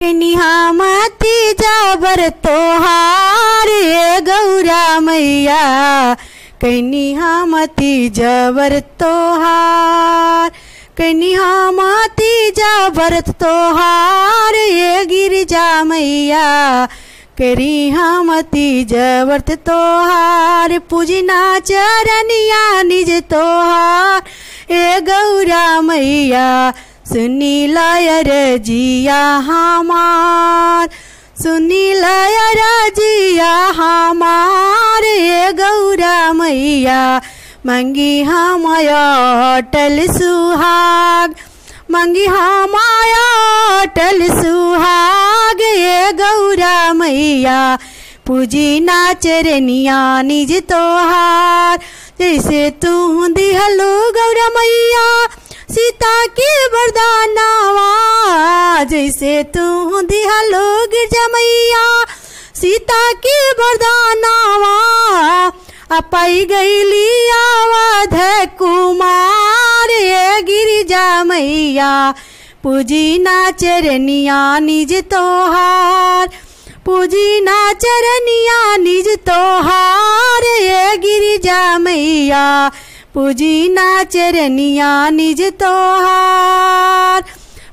निहामती जाबर तोहार ये गौरा मैया, निहामती जाबर तोहार, निहामती जाबर तोहार ये गिरजा मैया, करिहामती जबरत तोहार, पूजना चरनिया निज तोहार ए गौरा मैया, सुनी लायर जिया हमार, सुनी लायर जिया हमार ए गौरा मैया, मंगी हमाया अटल सुहाग, मंगी हमाया अटल सुहाग ये गौरा मैया, पूजी नाचरनिया निज तोहार, जैसे तू दिहलो गौरा मैया सीता के वरदानवा, जैसे तू दिहलो गिरजा मैया सीता के वरदानवा, अपाई गईली अवध कुमार ये गिरजा मैया, पूजी नाचरनिया निज तोहार, पूजी नाचरनिया निज तोहार ये गिरजा मैया, पूजी नाचरनिया निज तोहार,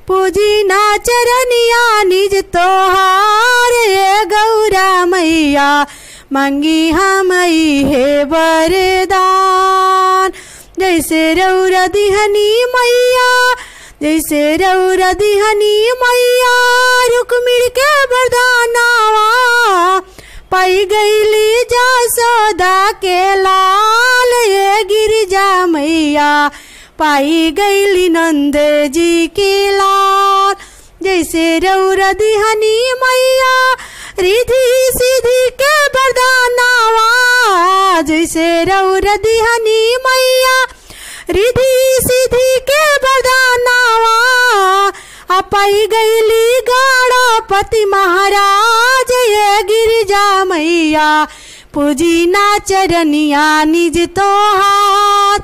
पूजी नाचरनिया निज तोहार ये गौरा मैया, मंगी हमई है वरदान, जैसे रौरा दिहनी मैया, जैसे रौरा दिहनी मैया रुक्मिणी के वरदानवा, पाई गईली जसोदा के लाल ये गिरजा मैया, पाई गईली नंद जी के लाल, जैसे रौरा दिहनी मैया रिधि सिद्धि के वरदानवा, जैसे रौरा दिहनी मैया रिधि सिद्धि के वरदानवा, अपाई गईली गणपति महाराज ये गिरजा मैया, पूजी नाचरनिया निज तोहार,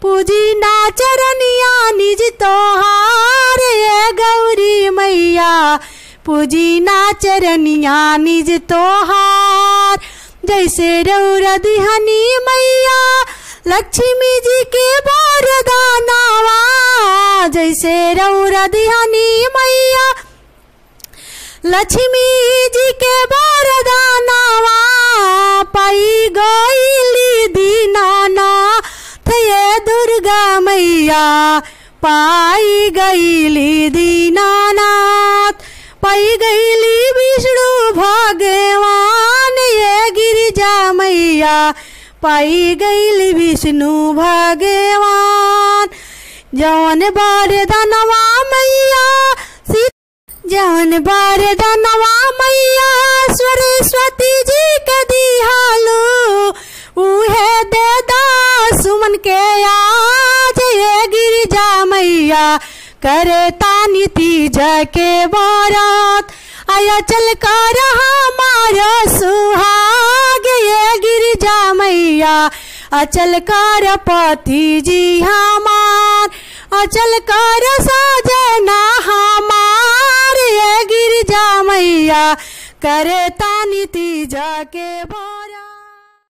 पूजी नाचरनिया निज तोहार ये गौरी मैया, पूजी नाचरनिया निज तोहार, जैसे रौरा दिहनी मैया लक्ष्मी जी के वरदानवा, जैसे रौरा दिहनी मैया लक्ष्मी जी के वरदानवा, पाई गईली दीनानाथ ये दुर्गा मैया, पाई गईली दीनानाथ, पाई गईली विष्णु भगवान ये गिरजा मैया, पाई गईली विष्णु भगवान, जौन वरदानवा मैया जौन वरदानवा मैया सरस्वती जी के दिहालो, उहे दे सुमन के आज ये गिरजा मैया, करे तानी तीज के बारात, आया चल कर हमारा सुहाग ये गिरजा मैया, अचल कर पति जी हमार, अचल कर सजना हमार ये गिरजा मैया, करे तानी तीज के बारात।